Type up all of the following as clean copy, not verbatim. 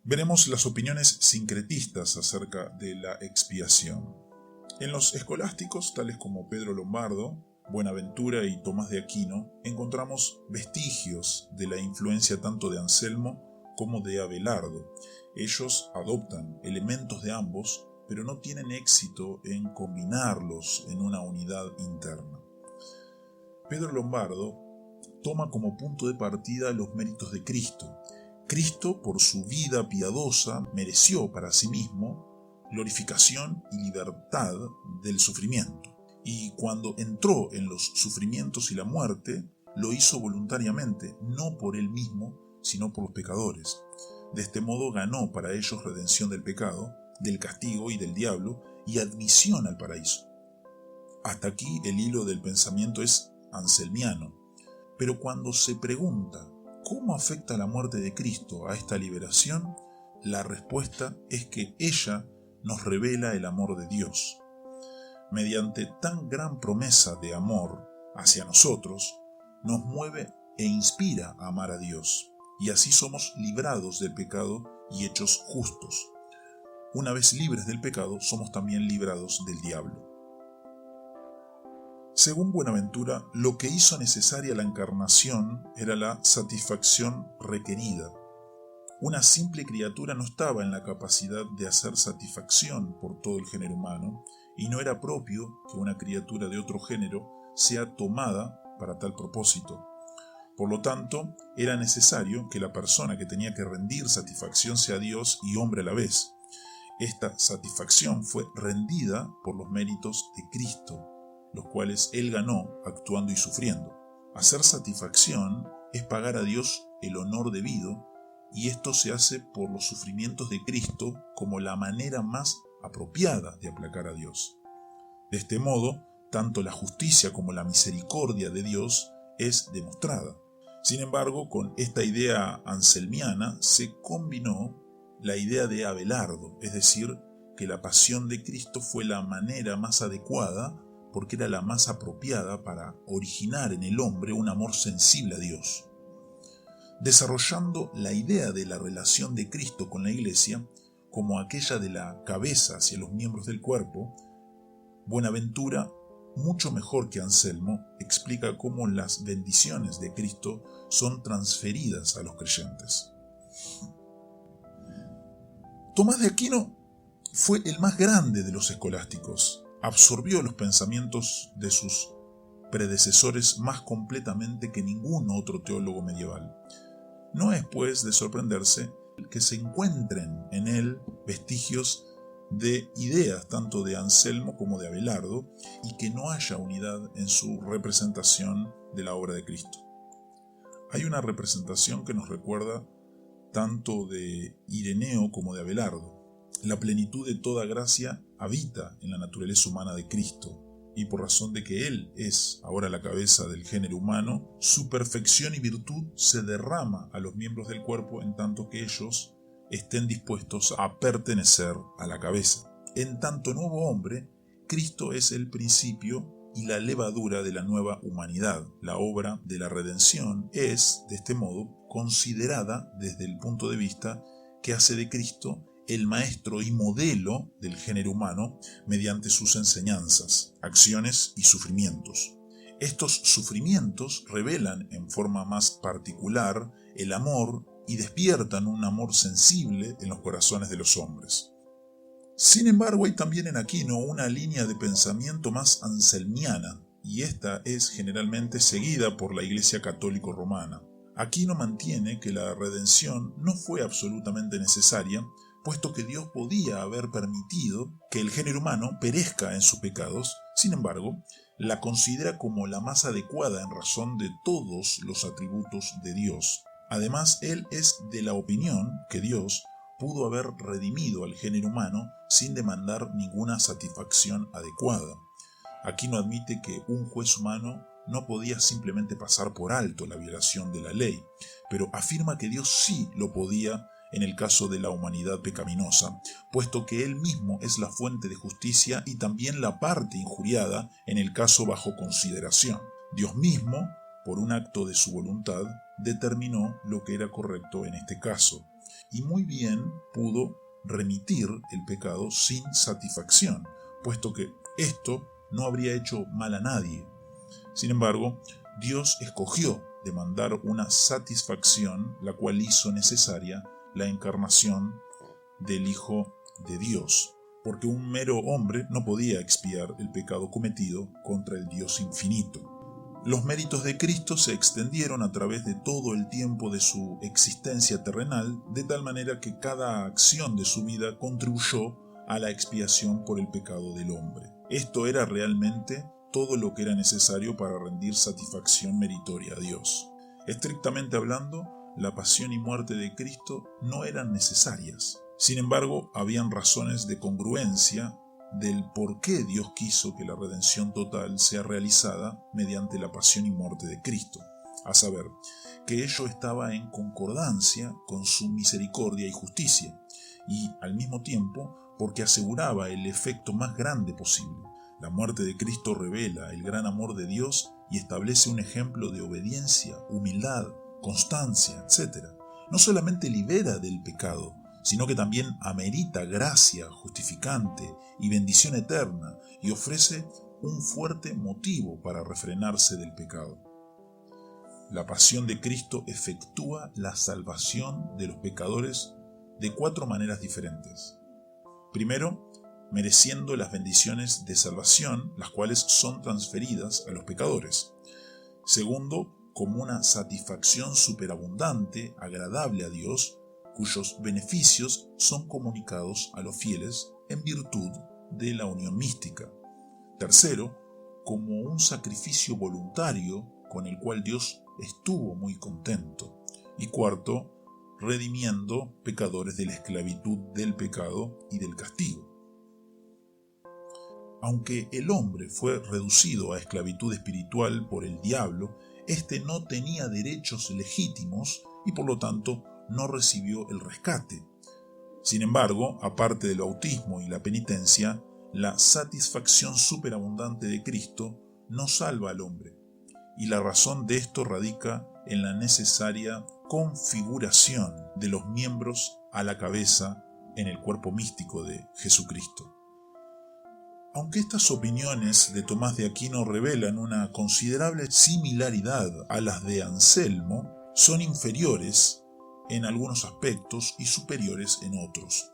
Veremos las opiniones sincretistas acerca de la expiación. En los escolásticos, tales como Pedro Lombardo, Buenaventura y Tomás de Aquino, encontramos vestigios de la influencia tanto de Anselmo como de Abelardo. Ellos adoptan elementos de ambos, pero no tienen éxito en combinarlos en una unidad interna. Pedro Lombardo toma como punto de partida los méritos de Cristo. Cristo, por su vida piadosa, mereció para sí mismo glorificación y libertad del sufrimiento. Y cuando entró en los sufrimientos y la muerte, lo hizo voluntariamente, no por él mismo, sino por los pecadores. De este modo ganó para ellos redención del pecado, del castigo y del diablo, y admisión al paraíso. Hasta aquí el hilo del pensamiento es anselmiano. Pero cuando se pregunta ¿cómo afecta la muerte de Cristo a esta liberación? La respuesta es que ella nos revela el amor de Dios. Mediante tan gran promesa de amor hacia nosotros, nos mueve e inspira a amar a Dios, y así somos librados del pecado y hechos justos. Una vez libres del pecado, somos también librados del diablo. Según Buenaventura, lo que hizo necesaria la encarnación era la satisfacción requerida. Una simple criatura no estaba en la capacidad de hacer satisfacción por todo el género humano, y no era propio que una criatura de otro género sea tomada para tal propósito. Por lo tanto, era necesario que la persona que tenía que rendir satisfacción sea Dios y hombre a la vez. Esta satisfacción fue rendida por los méritos de Cristo, los cuales él ganó actuando y sufriendo. Hacer satisfacción es pagar a Dios el honor debido, y esto se hace por los sufrimientos de Cristo como la manera más apropiada de aplacar a Dios. De este modo, tanto la justicia como la misericordia de Dios es demostrada. Sin embargo, con esta idea anselmiana se combinó la idea de Abelardo, es decir, que la pasión de Cristo fue la manera más adecuada porque era la más apropiada para originar en el hombre un amor sensible a Dios. Desarrollando la idea de la relación de Cristo con la Iglesia como aquella de la cabeza hacia los miembros del cuerpo, Buenaventura, mucho mejor que Anselmo, explica cómo las bendiciones de Cristo son transferidas a los creyentes. Tomás de Aquino fue el más grande de los escolásticos. Absorbió los pensamientos de sus predecesores más completamente que ningún otro teólogo medieval. No es, pues, de sorprenderse que se encuentren en él vestigios de ideas tanto de Anselmo como de Abelardo y que no haya unidad en su representación de la obra de Cristo. Hay una representación que nos recuerda tanto de Ireneo como de Abelardo. La plenitud de toda gracia habita en la naturaleza humana de Cristo, y por razón de que Él es ahora la cabeza del género humano, su perfección y virtud se derrama a los miembros del cuerpo en tanto que ellos estén dispuestos a pertenecer a la cabeza. En tanto nuevo hombre, Cristo es el principio y la levadura de la nueva humanidad. La obra de la redención es, de este modo, considerada desde el punto de vista que hace de Cristo el maestro y modelo del género humano mediante sus enseñanzas, acciones y sufrimientos. Estos sufrimientos revelan en forma más particular el amor y despiertan un amor sensible en los corazones de los hombres. Sin embargo, hay también en Aquino una línea de pensamiento más anselmiana, y esta es generalmente seguida por la Iglesia Católica Romana. Aquino mantiene que la redención no fue absolutamente necesaria, puesto que Dios podía haber permitido que el género humano perezca en sus pecados. Sin embargo, la considera como la más adecuada en razón de todos los atributos de Dios. Además, él es de la opinión que Dios pudo haber redimido al género humano sin demandar ninguna satisfacción adecuada. Aquino admite que un juez humano no podía simplemente pasar por alto la violación de la ley, pero afirma que Dios sí lo podía en el caso de la humanidad pecaminosa, puesto que Él mismo es la fuente de justicia y también la parte injuriada en el caso bajo consideración. Dios mismo, por un acto de su voluntad, determinó lo que era correcto en este caso. y muy bien pudo remitir el pecado sin satisfacción, puesto que esto no habría hecho mal a nadie. Sin embargo, Dios escogió demandar una satisfacción, la cual hizo necesaria la encarnación del Hijo de Dios, porque un mero hombre no podía expiar el pecado cometido contra el Dios infinito. Los méritos de Cristo se extendieron a través de todo el tiempo de su existencia terrenal, de tal manera que cada acción de su vida contribuyó a la expiación por el pecado del hombre. Esto era realmente todo lo que era necesario para rendir satisfacción meritoria a Dios. Estrictamente hablando, la pasión y muerte de Cristo no eran necesarias. Sin embargo, habían razones de congruencia del por qué Dios quiso que la redención total sea realizada mediante la pasión y muerte de Cristo, a saber, que ello estaba en concordancia con su misericordia y justicia, y al mismo tiempo porque aseguraba el efecto más grande posible. La muerte de Cristo revela el gran amor de Dios y establece un ejemplo de obediencia, humildad, constancia, etc. No solamente libera del pecado, sino que también amerita gracia justificante y bendición eterna y ofrece un fuerte motivo para refrenarse del pecado. La pasión de Cristo efectúa la salvación de los pecadores de 4 maneras diferentes. Primero, mereciendo las bendiciones de salvación, las cuales son transferidas a los pecadores. Segundo, como una satisfacción superabundante, agradable a Dios, cuyos beneficios son comunicados a los fieles en virtud de la unión mística. Tercero, como un sacrificio voluntario con el cual Dios estuvo muy contento. Y cuarto, redimiendo pecadores de la esclavitud del pecado y del castigo. Aunque el hombre fue reducido a esclavitud espiritual por el diablo, éste no tenía derechos legítimos y por lo tanto no recibió el rescate. Sin embargo, aparte del bautismo y la penitencia, la satisfacción superabundante de Cristo no salva al hombre, y la razón de esto radica en la necesaria configuración de los miembros a la cabeza en el cuerpo místico de Jesucristo. Aunque estas opiniones de Tomás de Aquino revelan una considerable similaridad a las de Anselmo, son inferiores en algunos aspectos y superiores en otros.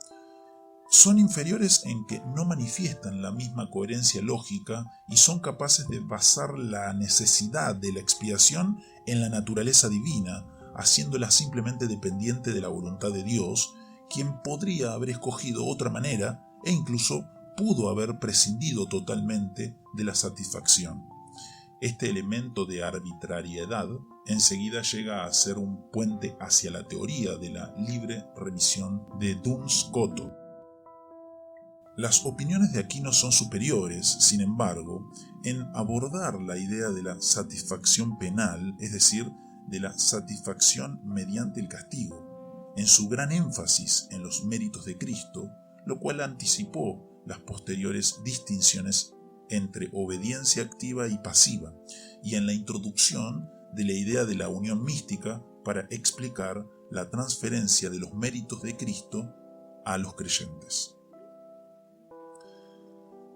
Son inferiores en que no manifiestan la misma coherencia lógica y son capaces de basar la necesidad de la expiación en la naturaleza divina, haciéndola simplemente dependiente de la voluntad de Dios, quien podría haber escogido otra manera e incluso pudo haber prescindido totalmente de la satisfacción. Este elemento de arbitrariedad enseguida llega a ser un puente hacia la teoría de la libre remisión de Duns Scoto. Las opiniones de Aquino son superiores, sin embargo, en abordar la idea de la satisfacción penal, es decir, de la satisfacción mediante el castigo, en su gran énfasis en los méritos de Cristo, lo cual anticipó las posteriores distinciones entre obediencia activa y pasiva, y en la introducción de la idea de la unión mística para explicar la transferencia de los méritos de Cristo a los creyentes.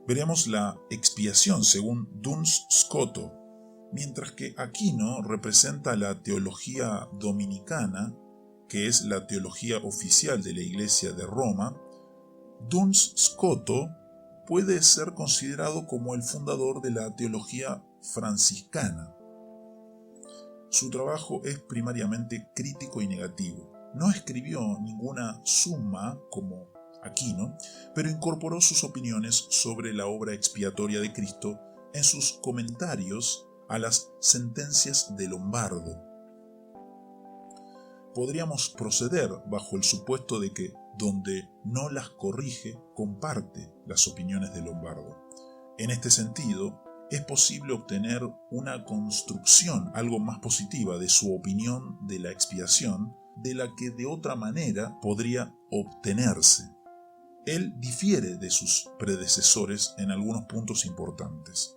Veremos la expiación según Duns Scoto, mientras que Aquino representa la teología dominicana, que es la teología oficial de la Iglesia de Roma. Duns Scoto puede ser considerado como el fundador de la teología franciscana. Su trabajo es primariamente crítico y negativo. No escribió ninguna summa como Aquino, pero incorporó sus opiniones sobre la obra expiatoria de Cristo en sus comentarios a las sentencias de Lombardo. Podríamos proceder bajo el supuesto de que, donde no las corrige, comparte las opiniones de Lombardo. En este sentido, es posible obtener una construcción algo más positiva de su opinión de la expiación de la que de otra manera podría obtenerse. Él difiere de sus predecesores en algunos puntos importantes.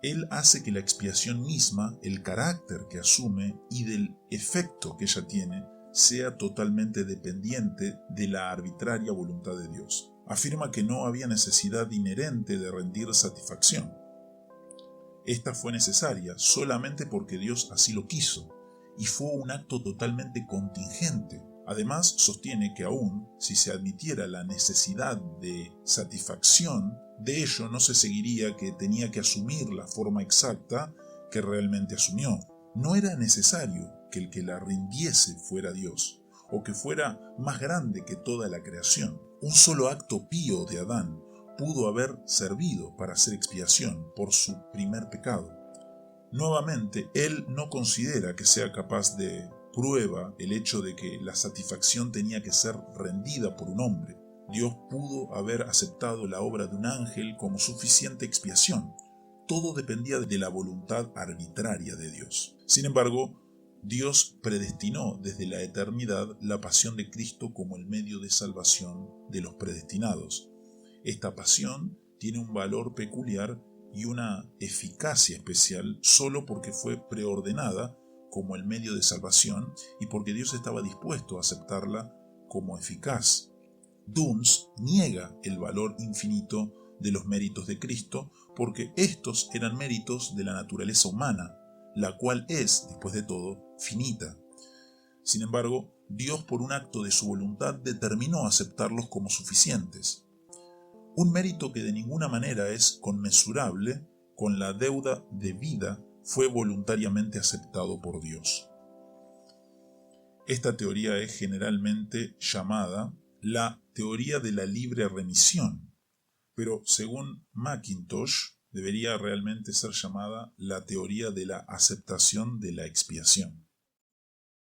Él hace que la expiación misma, el carácter que asume y del efecto que ella tiene, sea totalmente dependiente de la arbitraria voluntad de Dios. Afirma que no había necesidad inherente de rendir satisfacción. Esta fue necesaria solamente porque Dios así lo quiso, y fue un acto totalmente contingente. Además, sostiene que aún si se admitiera la necesidad de satisfacción, de ello no se seguiría que tenía que asumir la forma exacta que realmente asumió. No era necesario que el que la rindiese fuera Dios, o que fuera más grande que toda la creación. Un solo acto pío de Adán pudo haber servido para hacer expiación por su primer pecado. Nuevamente, él no considera que sea capaz de prueba el hecho de que la satisfacción tenía que ser rendida por un hombre. Dios pudo haber aceptado la obra de un ángel como suficiente expiación. Todo dependía de la voluntad arbitraria de Dios. Sin embargo, Dios predestinó desde la eternidad la pasión de Cristo como el medio de salvación de los predestinados. Esta pasión tiene un valor peculiar y una eficacia especial solo porque fue preordenada como el medio de salvación y porque Dios estaba dispuesto a aceptarla como eficaz. Duns niega el valor infinito de los méritos de Cristo porque estos eran méritos de la naturaleza humana, la cual es, después de todo, finita. Sin embargo, Dios por un acto de su voluntad determinó aceptarlos como suficientes. Un mérito que de ninguna manera es conmensurable con la deuda de vida fue voluntariamente aceptado por Dios. Esta teoría es generalmente llamada la teoría de la libre remisión, pero según Mackintosh debería realmente ser llamada la teoría de la aceptación de la expiación.